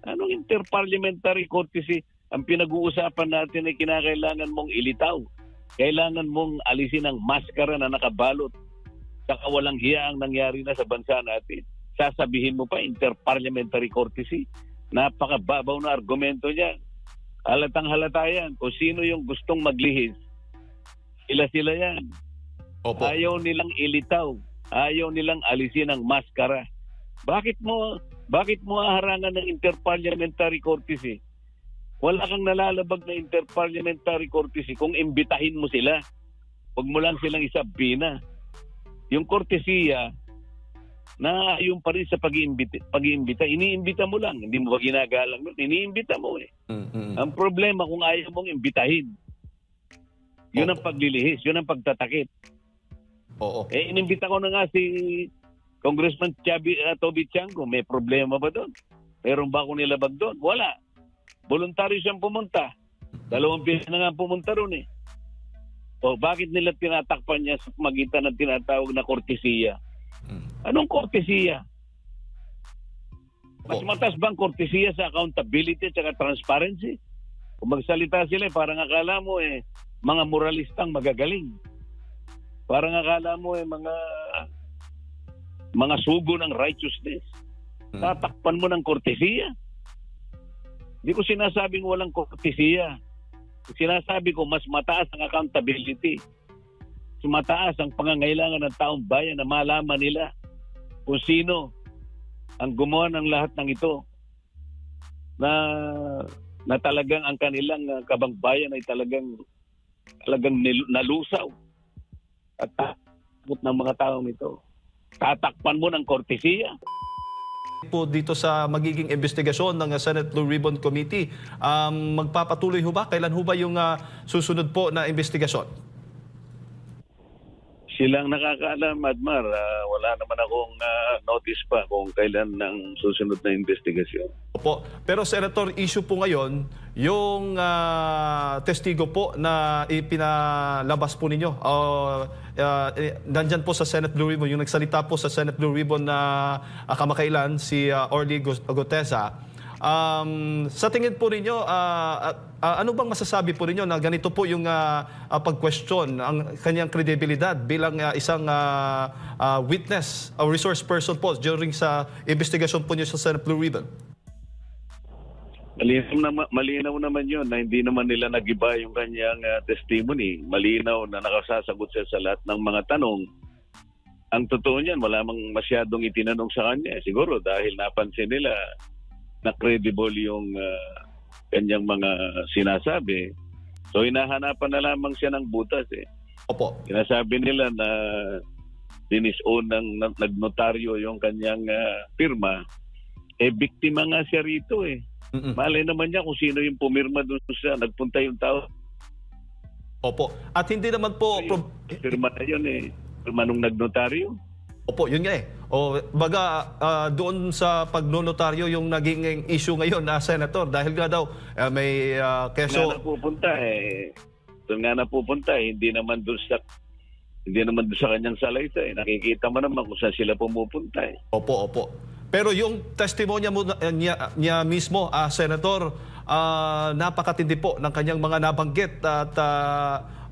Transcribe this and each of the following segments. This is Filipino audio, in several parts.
Anong interparliamentary courtesy? Ang pinag-uusapan natin ay kinakailangan mong ilitaw. Kailangan mong alisin ang maskara na nakabalot sa kawalang hiya ang nangyari na sa bansa natin. Sasabihin mo pa interparliamentary courtesy? Napakababaw na argumento niya. Halatang halata yan. Kung sino yung gustong maglihis, sila yan. Opo. Ayaw nilang ilitaw. Ayaw nilang alisin ang maskara. Bakit mo haharangan ng interparliamentary courtesy? Wala kang nalalabag na interparliamentary courtesy kung imbitahin mo sila. Huwag mo lang silang isabina. Yung courtesya, na yung pa rin sa pag-iimbita. Iniimbita mo lang. Hindi mo ba ginagalang? Iniimbita mo eh. Ang problema kung ayaw mong imbitahin. Yun ang paglilihis. Yun ang pagtatakip. Oo. Inimbita ko na nga si Congressman Toby Chango. May problema ba doon? Meron ba akong nilabag doon? Wala. Voluntaryo siyang pumunta. 2 beses na nga pumunta roon eh. O bakit nila tinatakpan niya sa magitan ng tinatawag na kortesiya? Anong kortesiya? Mas matas bang kortesiya sa accountability at saka transparency? Kung magsalita sila, parang akala mo mga moralistang magagaling. Parang akala mo mga sugo ng righteousness. Tatakpan mo ng kortesiya. Hindi ko sinasabing walang kortesiya. Sinasabi ko mas mataas ang accountability. Mas mataas ang pangangailangan ng taong bayan na malaman nila kung sino ang gumawa ng lahat ng ito na talagang ang kanilang kabangbayan ay talagang nalusaw at takot ng mga taong ito. Tatakpan mo ng kortesiya. Po dito sa magiging investigasyon ng Senate Blue Ribbon Committee, magpapatuloy ho ba? Kailan ho ba yung susunod po na investigasyon? Silang nakakaalam, Admar. Wala naman akong notice pa kung kailan ng susunod na investigasyon. Opo. Pero Senator, issue po ngayon, yung testigo po na ipinalabas po ninyo, nandyan po sa Senate Blue Ribbon, yung nagsalita po sa Senate Blue Ribbon na kamakailan, si Orly Goteza. Sa tingin po ninyo, ano bang masasabi po ninyo na ganito po yung pag-question ang kanyang kredibilidad bilang isang witness o resource person po during sa investigasyon po niyo sa Senate Blue Ribbon? Malinaw naman yun na hindi naman nila nagiba yung kanyang testimony. Malinaw na nakasasagot siya sa lahat ng mga tanong. Ang totoo niyan, wala mang masyadong itinanong sa kanya. Siguro dahil napansin nila na credible yung kanyang mga sinasabi. So hinahanapan na lamang siya ng butas eh. Opo. Sinasabi nila na dinis-own ng nagnotaryo yung kanyang firma. Biktima nga siya rito eh. Malay naman niya kung sino yung pumirma doon sa nagpunta yung tao. Opo. At hindi naman po... Firma na yun eh. Firma nung nagnotaryo. Opo, yun nga eh. O baga doon sa pagnonotaryo yung naging issue ngayon na Senator dahil nga daw may keso... Doon nga napupunta eh. Hindi naman doon sa kanyang salaysay. Nakikita mo naman kung saan sila pumupunta eh. Opo. Pero yung testimonya mo niya mismo, Senator, napakatindi po ng kanyang mga nabanggit at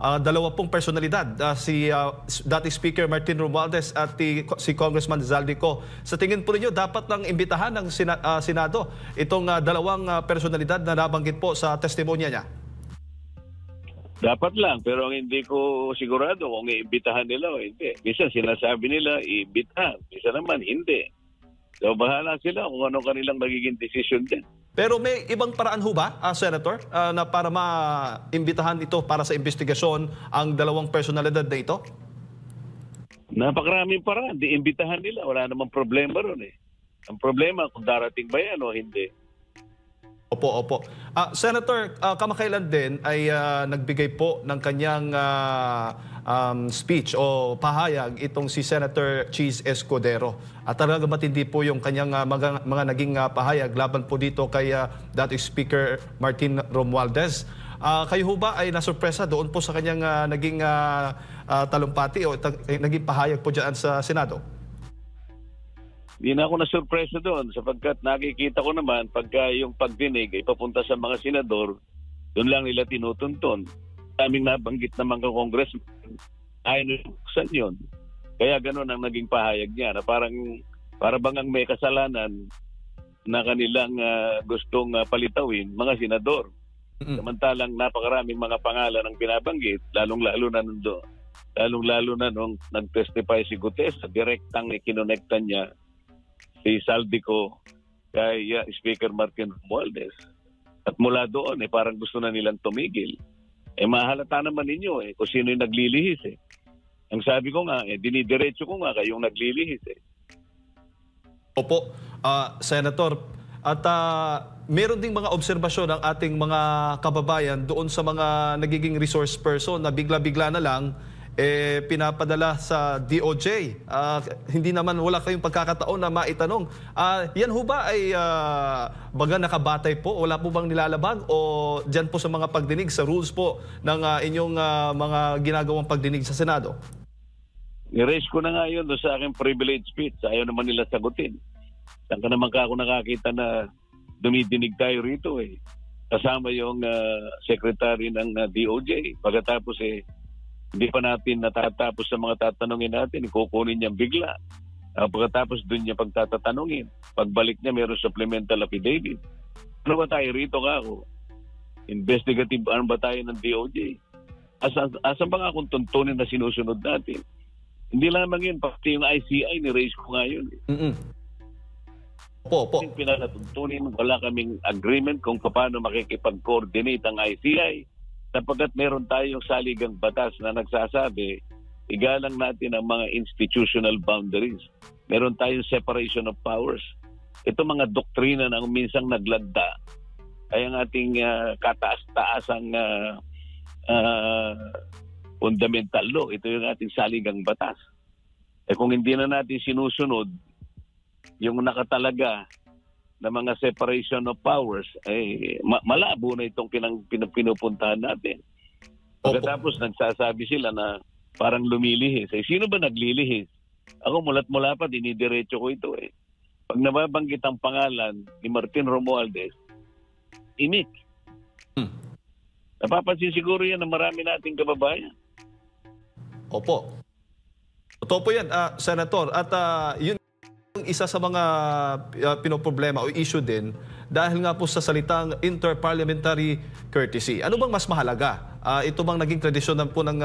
2 pong personalidad, si dating Speaker Martin Romualdez at si Congressman Zaldico. Sa tingin po ninyo, dapat nang imbitahan ng Senado itong 2 personalidad na nabanggit po sa testimonya niya? Dapat lang, pero hindi ko sigurado kung iimbitahan nila o hindi. Minsan sinasabi nila, iimbitahan. Minsan naman, hindi. So bahala sila kung ano kanilang magiging decision din. Pero may ibang paraan ho ba, Senator, na para maimbitahan ito para sa investigasyon ang 2 personalidad na ito? Napakaraming paraan. Di imbitahan nila. Wala namang problema ron eh. Ang problema kung darating ba yan o hindi. Opo. Senator, kamakailan din ay nagbigay po ng kanyang speech o pahayag itong si Senator Cheese Escudero. At talaga matindi po yung kanyang mga naging pahayag laban po dito kay dating Speaker Martin Romualdez. Kayo ho ba ay nasurpresa doon po sa kanyang naging talumpati o naging pahayag po dyan sa Senado? Hindi na ako nasurpresa doon sapagkat nakikita ko naman pagka yung pagdinig ay papunta sa mga senador, doon lang nila tinutuntun. Kaming nabanggit na mga congressman, ayaw niluksan yun. Kaya gano'n ang naging pahayag niya na para bang may kasalanan na kanilang gustong palitawin mga senador. Samantalang napakaraming mga pangalan ang binabanggit, lalong-lalo na nung nag-testify si Gutesa, direktang ikinonekta niya si Saldico kay Speaker Martin Romualdez. At mula doon, parang gusto na nilang tumigil. Mahalata naman ninyo kung sino yung naglilihis. Ang sabi ko nga, dinidiretso ko nga kayong naglilihis. Opo, Senator. At meron ding mga obserbasyon ng ating mga kababayan doon sa mga nagiging resource person na bigla-bigla na lang pinapadala sa DOJ. Hindi naman wala kayong pagkakataon na maitanong. Yan ho ba ay baga nakabatay po? Wala po bang nilalabag? O dyan po sa mga pagdinig, sa rules po ng inyong mga ginagawang pagdinig sa Senado? I-raise ko na nga yun sa aking privilege speech. Ayaw naman nila sagutin. Saan ka naman ako nakakita na dumidinig tayo rito kasama yung secretary ng DOJ. Pagkatapos hindi pa natin natatapos sa mga tatanungin natin, kukunin niya bigla. Pagkatapos doon niya pagtatatanungin. Pagbalik niya, mayroon supplemental affidavit. Ano ba tayo rito ako? Investigative arm ba tayo ng DOJ? Asan ba nga kung tuntunin na sinusunod natin? Hindi lang naman yun, pati yung ICI, ni-raise ko nga yun. Opo. Pinalatuntunin, wala kaming agreement kung paano makikipag-coordinate ang ICI. Sapagkat meron tayong saligang batas na nagsasabi, igalang natin ang mga institutional boundaries. Meron tayong separation of powers. Ito mga doktrina na minsang naglagda ay ang ating kataas-taasang fundamental law. Ito yung ating saligang batas. Kung hindi na natin sinusunod yung nakatalaga na mga separation of powers, malabo na itong pinupuntahan natin. Pagkatapos nagsasabi sila na parang lumilihis. Sino ba naglilihis? Ako mulat-mula pa, dinidiretso ko ito. Pag nababanggit ang pangalan ni Martin Romualdez, imik. Napapansin siguro yan na marami nating kababayan. Opo. Totoo po yan, Senator. At yun isa sa mga pinoproblema o issue din dahil nga po sa salitang interparliamentary courtesy. Ano bang mas mahalaga? Ito bang naging tradisyon po ng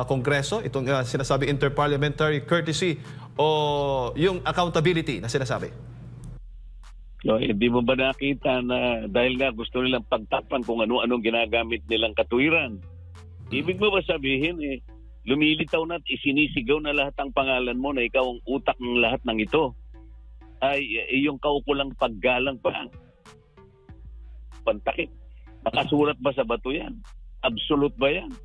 Kongreso? Itong sinasabi interparliamentary courtesy o yung accountability na sinasabi? No, hindi mo ba nakita na dahil nga gusto nilang pagtakpan kung ano-anong ginagamit nilang katwiran? Ibig mo ba sabihin lumilitaw na at isinisigaw na lahat ang pangalan mo na ikaw ang utak ng lahat ng ito ay yung kaukulang paggalang pa. Pantakip. Nakasulat ba sa bato yan? Absolute ba yan?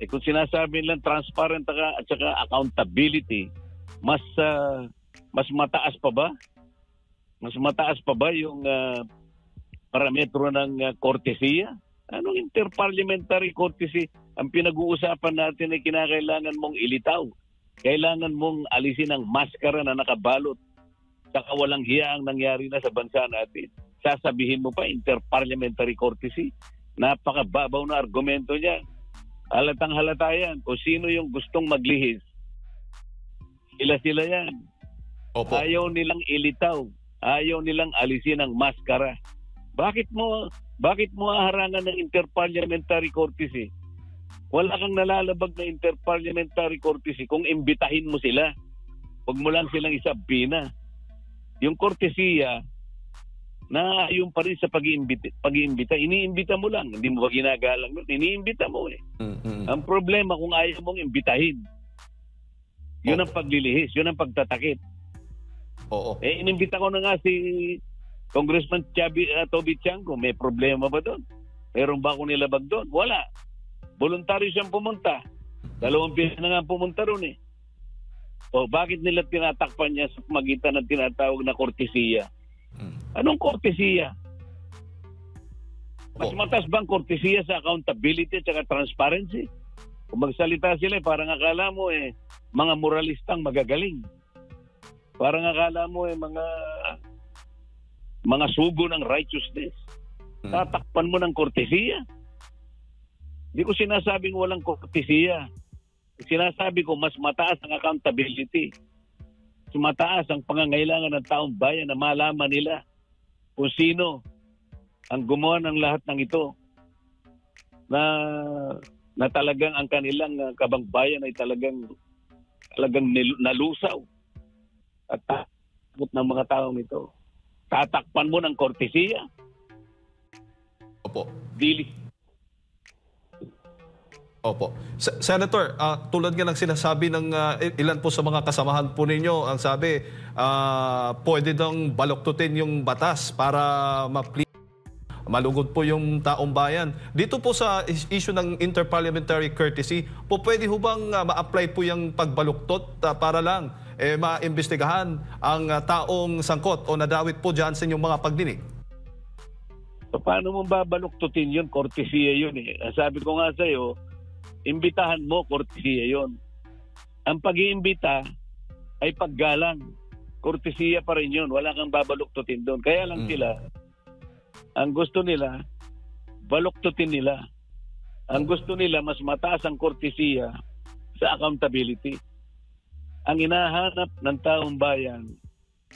Kung sinasabi nilang transparent at saka accountability, mas mataas pa ba? Mas mataas pa ba yung parametro ng kortesiya? Anong interparliamentary courtesy? Ang pinag-uusapan natin ay kinakailangan mong ilitaw. Kailangan mong alisin ang maskara na nakabalot sa kawalang hiya ang nangyari na sa bansa natin. Sasabihin mo pa interparliamentary courtesy? Napakababaw na argumento niya. Halatang halata yan. Kung sino yung gustong maglihis, sila yan. Opo. Ayaw nilang ilitaw. Ayaw nilang alisin ang maskara. Bakit mo haharangan ng interparliamentary courtesy? Wala kang nalalabag na interparliamentary courtesy kung imbitahin mo sila. Huwag mo lang silang isabina. Yung courtesya na yung pa rin sa pag-iimbita, iniimbita mo lang. Hindi mo ba ginagalang? Iniimbita mo Ang problema kung ayaw mong imbitahin. Yun ang paglilihis, yun ang pagtatakip. Oo. Inimbita ko na nga si Congressman Toby Chanco. May problema ba doon? Meron ba akong nilabag doon? Wala. Voluntaryo siyang pumunta. 2 beses na nga pumunta roon O bakit nila tinatakpan niya sa magitan ng tinatawag na kortesiya? Anong kortesiya? Mas mataas bang kortesiya sa accountability at saka transparency? Kung magsalita sila, parang akala mo mga moralistang magagaling. Parang akala mo mga sugo ng righteousness. Tatakpan mo ng kortesiya. Hindi ko sinasabing walang kortesiya. Sinasabi ko mas mataas ang accountability. Mas mataas ang pangangailangan ng taong bayan na malaman nila kung sino ang gumawa ng lahat ng ito. Na talagang ang kanilang kabangbayan ay talagang nalusaw at takot ng mga taong ito. Tatakpan mo ng kortesiya. Opo. Dili. Opo. Senator, tulad nga ng sinasabi ng ilan po sa mga kasamahan po ninyo, ang sabi, pwede daw baluktutin yung batas para malugod po yung taong bayan. Dito po sa issue ng interparliamentary courtesy, po pwede ho bang ma-apply po yung pagbaluktot para lang maimbestigahan ang taong sangkot o nadawit po dyan sa inyong mga pagdinig? Paano mo babaluktutin yun? Kortesiya yun eh. Sabi ko nga sa'yo, imbitahan mo, kortesiya yun. Ang pag-iimbita ay paggalang. Kortesiya pa rin yun. Wala kang babaluktutin doon. Kaya lang sila, ang gusto nila, baluktutin nila. Ang gusto nila, mas mataas ang kortesiya sa accountability. Ang hinahanap ng taong bayan,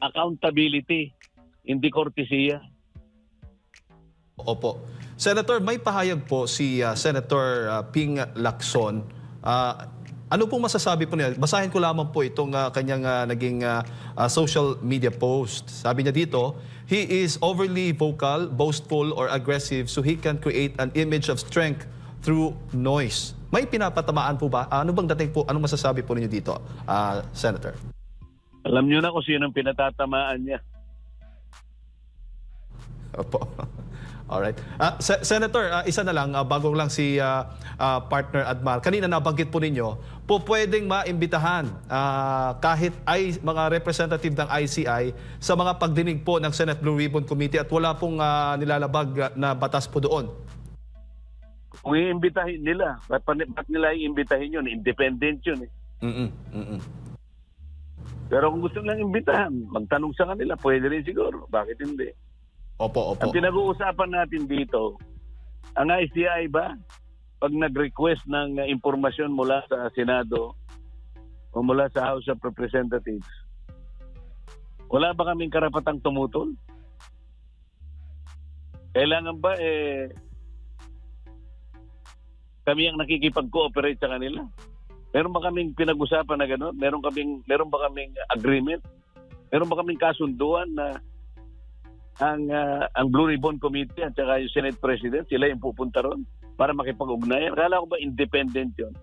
accountability, hindi kortesiya. Opo. Senator, may pahayag po si Senator Ping Lacson. Ano pong masasabi po niya? Basahin ko lamang po itong kanyang naging social media post. Sabi niya dito, he is overly vocal, boastful, or aggressive so he can create an image of strength through noise. May pinapatamaan po ba? Ano bang dating po? Anong masasabi po ninyo dito, Senator? Alam niyo na kung sino ang pinatatamaan niya. Opo. Alright. Senator, isa na lang, bago lang si partner Admar. Kanina nabanggit po ninyo, po pwedeng maimbitahan kahit ay mga representative ng ICI sa mga pagdinig po ng Senate Blue Ribbon Committee at wala pong nilalabag na batas po doon. Kung iimbitahin nila, ba't nila iimbitahin yun? Independent yun eh. Pero kung gusto nilang imbitahan, magtanong sa kanila, pwede rin siguro. Bakit hindi? Opo. Ang pinag-uusapan natin dito, ang ICI ba, pag nag-request ng impormasyon mula sa Senado o mula sa House of Representatives, wala ba kaming karapatang tumutol? Kailangan ba kami ang nakikipag-cooperate sa kanila? Meron ba kaming pinag-usapan na gano'n? Meron ba kaming agreement? Meron ba kaming kasunduan na ang Blue Ribbon Committee at saka yung Senate President, sila yung pupunta ron para makipag-ugnayan? Akala ko ba independent yun?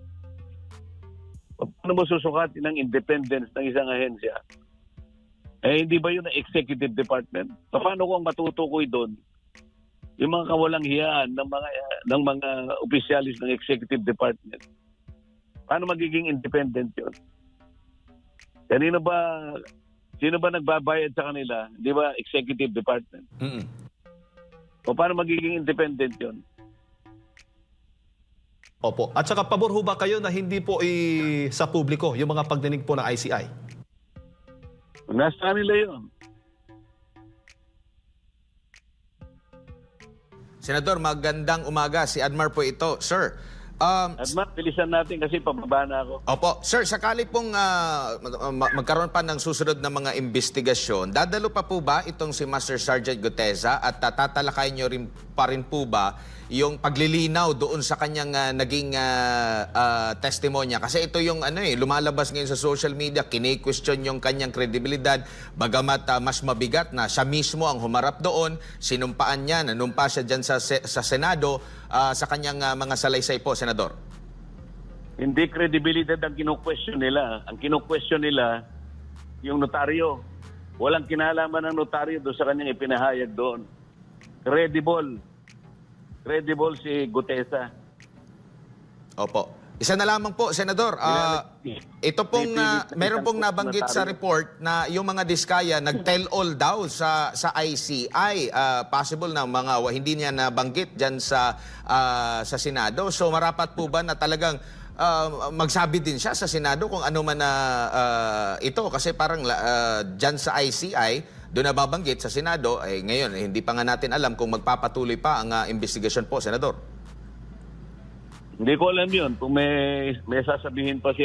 Paano mo susukatin ng independence ng isang ahensya? Hindi ba yun ang executive department? Paano ko ang matutukoy doon? Yung mga kawalang hiyaan ng mga opisyalis ng executive department. Paano magiging independent yun? Sino ba nagbabayad sa kanila? Di ba executive department? O paano magiging independent yun? Opo. At saka pabor ho ba kayo na hindi po sa publiko yung mga pagdinig po ng ICI? Nasa kanila yun. Senador, magandang umaga. Si Admar po ito. Sir, Admar, bilisan natin kasi pababa na ako. Opo. Sir, sakali pong magkaroon pa ng susunod na mga investigasyon, dadalo pa po ba itong si Master Sergeant Guteza at tatalakayin nyo rin pa rin po ba yung paglilinaw doon sa kanyang naging testimonya? Kasi ito yung lumalabas ngayon sa social media, kini-question yung kanyang kredibilidad, bagamat mas mabigat na siya mismo ang humarap doon, sinumpaan niya, nanumpa siya dyan sa Senado sa kanyang mga salaysay po, Senador. Hindi kredibilidad ang kino-question nila. Ang kino-question nila, yung notaryo. Walang kinalaman ng notaryo doon sa kanyang ipinahayag doon. Credible si Guteza. Opo. Isa na lamang po, Senador. Ito pong, meron pong nabanggit sa report na yung mga diskaya nag-tell all daw sa ICI. Possible na hindi niya nabanggit dyan sa Senado. So marapat po ba na talagang magsabi din siya sa Senado kung ano man na ito. Kasi parang dyan sa ICI, doon nababanggit sa Senado, ngayon hindi pa nga natin alam kung magpapatuloy pa ang investigasyon po, Senador. Hindi ko alam yun. Kung may sasabihin pa sila.